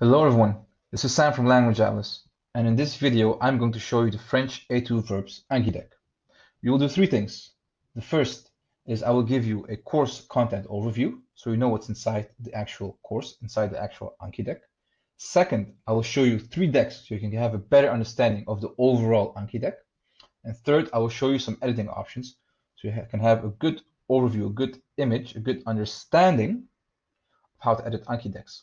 Hello everyone, this is Sam from Language Atlas, and in this video I'm going to show you the French A2 Verbs Anki deck. You will do three things. The first is I will give you a course content overview, so you know what's inside the actual course, inside the actual Anki deck. Second, I will show you three decks so you can have a better understanding of the overall Anki deck. And third, I will show you some editing options so you can have a good overview, a good image, a good understanding of how to edit Anki decks.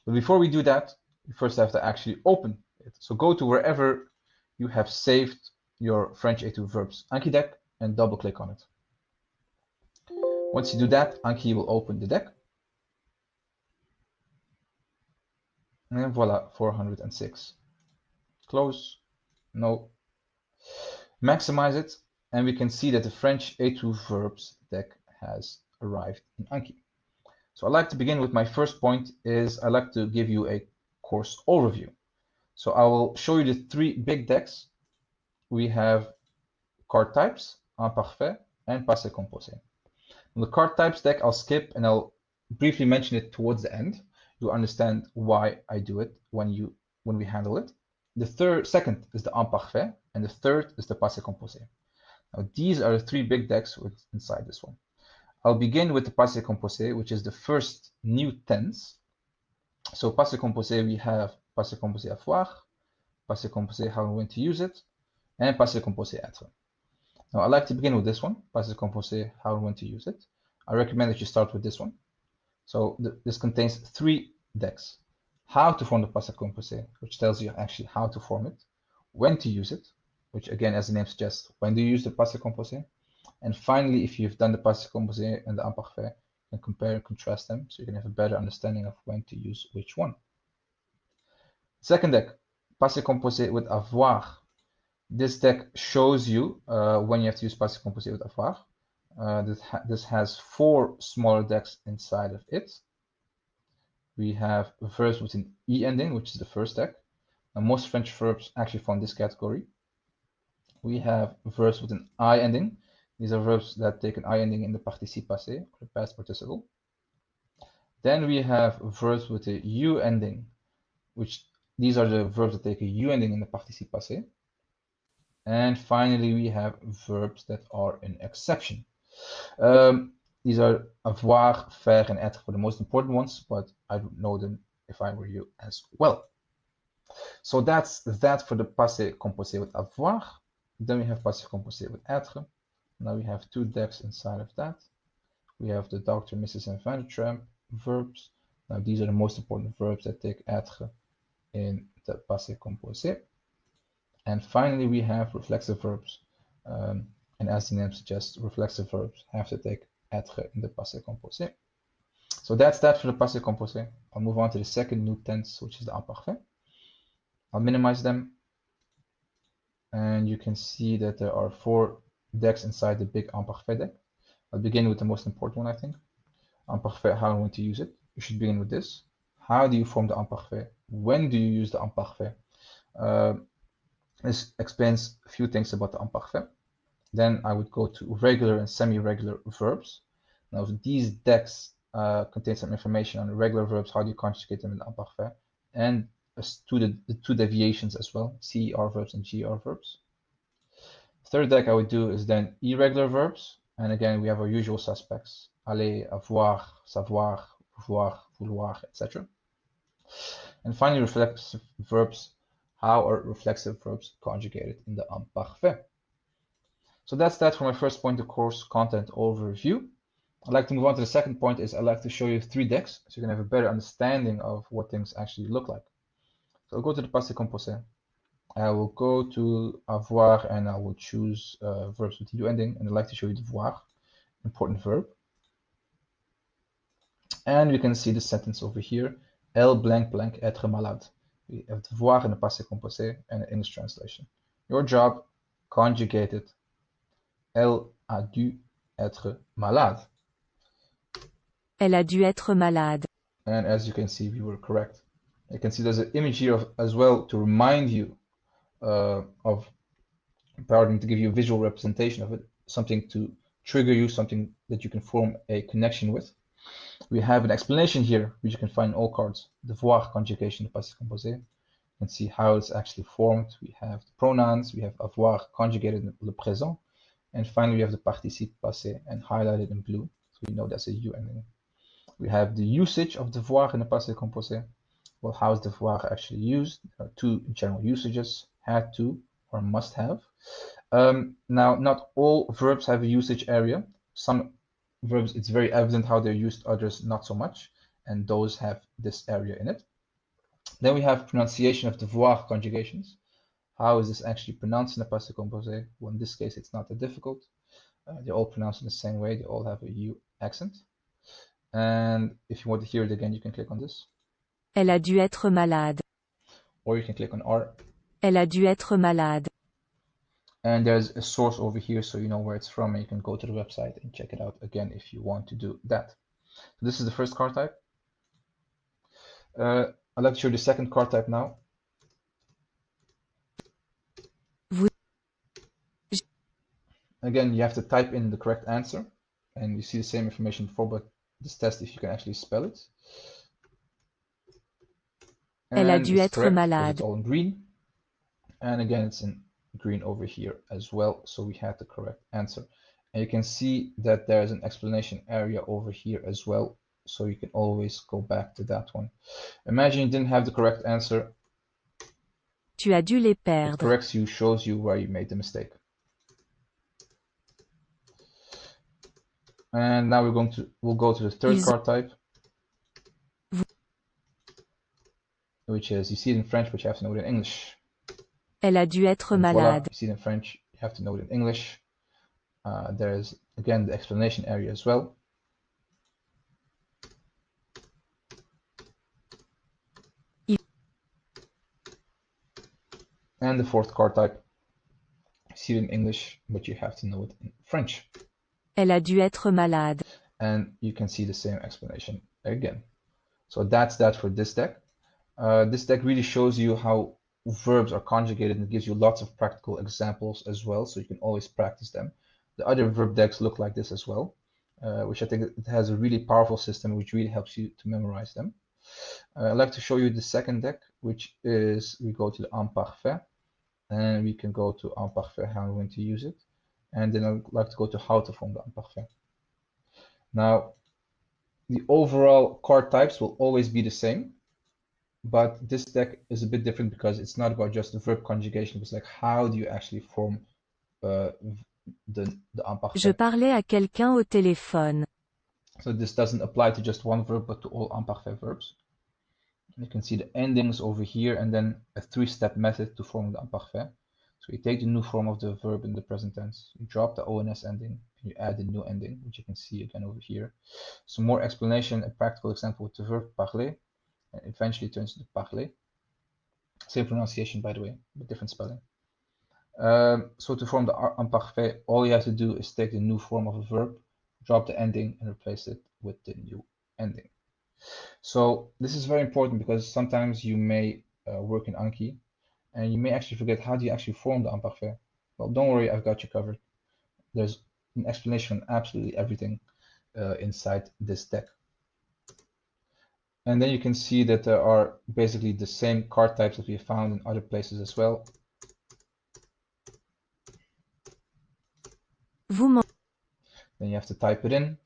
But before we do that, you first have to actually open it. So go to wherever you have saved your French A2 Verbs Anki deck and double click on it. Once you do that, Anki will open the deck. And voila, 406. Close. No. Maximize it. And we can see that the French A2 Verbs deck has arrived in Anki. So I'd like to begin with my first point is I'd like to give you a course overview. So I will show you the three big decks. We have card types, imparfait, and passé composé. On the card types deck, I'll skip and I'll briefly mention it towards the end. You'll understand why I do it when we handle it. The second is the imparfait, and the third is the passé composé. Now these are the three big decks inside this one. I'll begin with the passé composé, which is the first new tense. So passé composé, we have passé composé avoir, passé composé how and when to use it, and passé composé être. Now, I like to begin with this one, passé composé, how and when to use it. I recommend that you start with this one. So this contains three decks. How to form the passé composé, which tells you actually how to form it, when to use it, which again, as the name suggests, when do you use the passé composé, and finally, if you've done the passé composé and the imparfait, you can compare and contrast them so you can have a better understanding of when to use which one. Second deck, passé composé with avoir. This deck shows you when you have to use passé composé with avoir. This has four smaller decks inside of it. We have verbs with an E ending, which is the first deck. Now, most French verbs actually fall in this category. We have verbs with an I ending. These are verbs that take an I ending in the participe passé, or the past participle. Then we have verbs with a U ending, which these are the verbs that take a U ending in the participe passé. And finally, we have verbs that are an exception. These are avoir, faire, and être for the most important ones, but I would know them if I were you as well. So that's that for the passé composé with avoir. Then we have passé composé with être. Now we have two decks inside of that. We have the Dr., Mrs., and Van der Tramp verbs. Now these are the most important verbs that take être in the passé composé. And finally, we have reflexive verbs. And as the name suggests, reflexive verbs have to take être in the passé composé. So that's that for the passé composé. I'll move on to the second new tense, which is the imparfait. I'll minimize them. And you can see that there are four decks inside the big imparfait deck. I'll begin with the most important one, I think. Imparfait, how and when to use it. You should begin with this. How do you form the imparfait? When do you use the imparfait? This explains a few things about the imparfait. Then I would go to regular and semi-regular verbs. Now these decks contain some information on regular verbs, how do you conjugate them in the imparfait, and the two deviations as well, CER verbs and GER verbs. Third deck I would do is then irregular verbs, and again we have our usual suspects, aller, avoir, savoir, vouloir, etc. And finally reflexive verbs. How are reflexive verbs conjugated in the imparfait? So that's that for my first point, the course content overview. I'd like to move on to the second point is I'd like to show you three decks so you can have a better understanding of what things actually look like. So I'll go to the passé composé. I will go to avoir and I will choose verbs with U ending, and I'd like to show you the voir, important verb. And you can see the sentence over here, elle blank blank être malade. We have the voir in the passé composé and an English translation. Your job, conjugate it. Elle a dû être malade. Elle a dû être malade. And as you can see, we were correct. You can see there's an image here as well to remind you to give you a visual representation of it, something to trigger you, something that you can form a connection with. We have an explanation here, which you can find in all cards. Devoir conjugation du passé composé. You can see how it's actually formed. We have the pronouns, we have avoir conjugated in le présent, and finally we have the participe passé and highlighted in blue, so we know that's a U ending. We have the usage of devoir in the passé composé. Well, how is devoir actually used? There are two general usages, had to or must have. Now, not all verbs have a usage area. Some verbs, it's very evident how they're used, others not so much, and those have this area in it. Then we have pronunciation of devoir conjugations. How is this actually pronounced in the passé composé? Well, in this case, it's not that difficult. They're all pronounced in the same way. They all have a U accent. And if you want to hear it again, you can click on this. Elle a dû être malade. Or you can click on R. Elle a dû être malade. And there's a source over here, so you know where it's from, and you can go to the website and check it out again if you want to do that. So this is the first card type. I'd like to show you the second card type now. Vous, Again, you have to type in the correct answer, and you see the same information before, but this test if you can actually spell it. Elle a And dû it's être correct because malade. it's all in green. And again, it's in green over here as well, so we had the correct answer. And you can see that there's an explanation area over here as well, so you can always go back to that one. Imagine you didn't have the correct answer. Tu as dû les It perdre. corrects you, shows you where you made the mistake. And now we'll go to the third card type, which is, you see it in French, but you have to know it in English. Elle a dû être And voila, malade. you see it in French, you have to know it in English. There's, again, the explanation area as well. And the fourth card type, you see it in English, but you have to know it in French. Elle a dû être malade. And you can see the same explanation again. So that's that for this deck. This deck really shows you how verbs are conjugated, and it gives you lots of practical examples as well, so you can always practice them. The other verb decks look like this as well, which I think it has a really powerful system which really helps you to memorize them. I'd like to show you the second deck, which is, we go to the imparfait, and we can go to imparfait, how I'm going to use it. And then I'd like to go to how to form the imparfait. Now, the overall card types will always be the same, but this deck is a bit different because it's not about just the verb conjugation. It's like, how do you actually form the imparfait? Je parlais à quelqu'un au téléphone. So this doesn't apply to just one verb, but to all imparfait verbs. You can see the endings over here, and then a three-step method to form the imparfait. So you take the new form of the verb in the present tense, you drop the ONS ending, and you add the new ending, which you can see again over here. Some more explanation, a practical example with the verb parler, and eventually turns into parler. Same pronunciation, by the way, but different spelling. So to form the imparfait, all you have to do is take the new form of a verb, drop the ending, and replace it with the new ending. So this is very important because sometimes you may work in Anki, and you may actually forget, how do you actually form the imparfait? Well, don't worry, I've got you covered. There's an explanation on absolutely everything inside this deck. And then you can see that there are basically the same card types that we found in other places as well. Vous Then you have to type it in,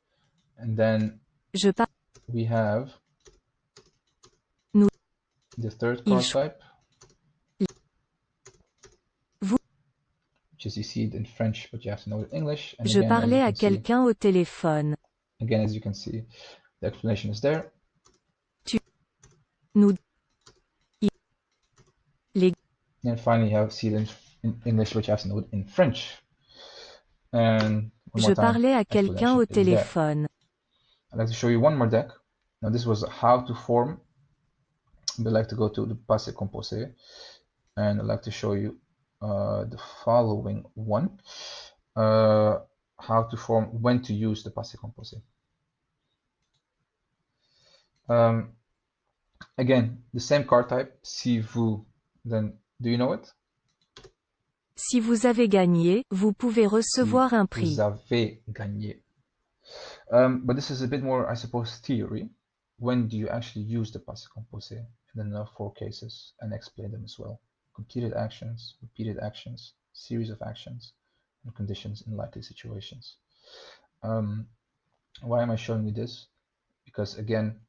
and then we have Nous. the third card type, Vous. which is, you see it in French, but you have to know it in English. And Je again, parlais à as you can see, quelqu'un au téléphone. again, as you can see, the explanation is there. Nous. Les. And finally, you have see it in English, but you have to know it in French. And one more Je time, parlais à quelqu'un au explanation is there. téléphone. I'd like to show you one more deck. Now this was how to form. I'd like to go to the passé composé, and I'd like to show you the following one. How to form, when to use the passé composé. Again, the same card type, si vous, then do you know it? Si vous avez gagné, vous pouvez recevoir un Vous prix. avez gagné. But this is a bit more, I suppose, theory. When do you actually use the passé composé? And then there are 4 cases, and explain them as well. Completed actions, repeated actions, series of actions, and conditions in likely situations. Why am I showing you this? Because again,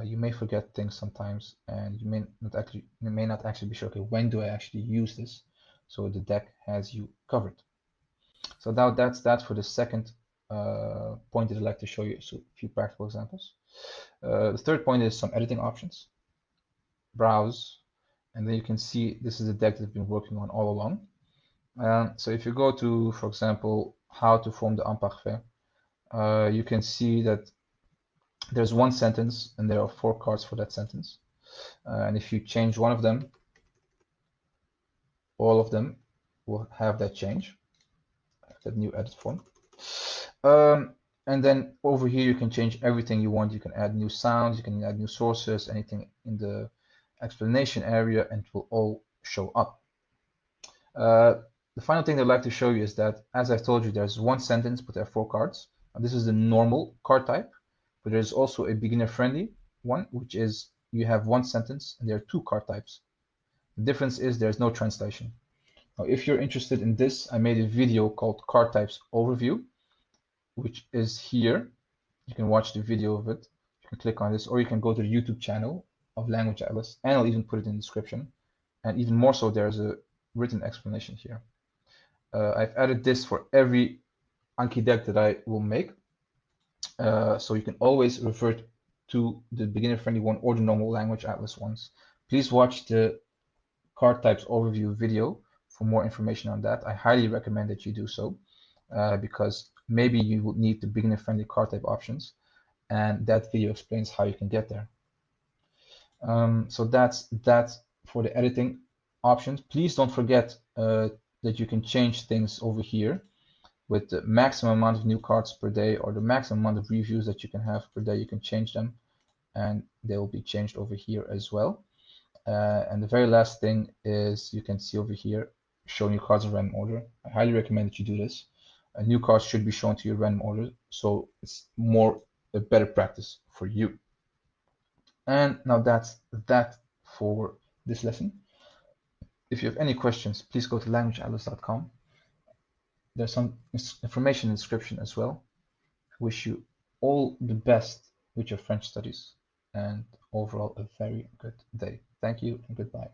you may forget things sometimes, and you may not actually be sure, okay, when do I actually use this? So the deck has you covered. So now that's that for the second point that I'd like to show you. So a few practical examples. The third point is some editing options. Browse, and then you can see this is the deck that I've been working on all along. So if you go to, for example, how to form the imparfait, you can see that there's one sentence and there are 4 cards for that sentence. And if you change one of them, all of them will have that change, that new edit form. And then over here, you can change everything you want. You can add new sounds, you can add new sources, anything in the explanation area, and it will all show up. The final thing I'd like to show you is that, as I've told you, there's one sentence, but there are 4 cards. Now, this is the normal card type, but there's also a beginner-friendly one, which is you have one sentence and there are 2 card types. The difference is there's no translation. Now, if you're interested in this, I made a video called Card Types Overview, which is here. You can watch the video of it. You can click on this, or you can go to the YouTube channel of Language Atlas, and I'll even put it in the description. And even more so, there's a written explanation here. I've added this for every Anki deck that I will make. So you can always revert to the beginner-friendly one or the normal Language Atlas ones. Please watch the card types overview video for more information on that. I highly recommend that you do so, because maybe you will need the beginner-friendly card type options, and that video explains how you can get there. So that's that for the editing options. Please don't forget that you can change things over here with the maximum amount of new cards per day, or the maximum amount of reviews that you can have per day. You can change them, and they will be changed over here as well. And the very last thing is you can see over here, show new cards in random order. I highly recommend that you do this. New cards should be shown to you in random order, so it's a better practice for you. And now that's that for this lesson. If you have any questions, please go to languageatlas.com. There's some information in the description as well. I wish you all the best with your French studies, and overall a very good day. Thank you and goodbye.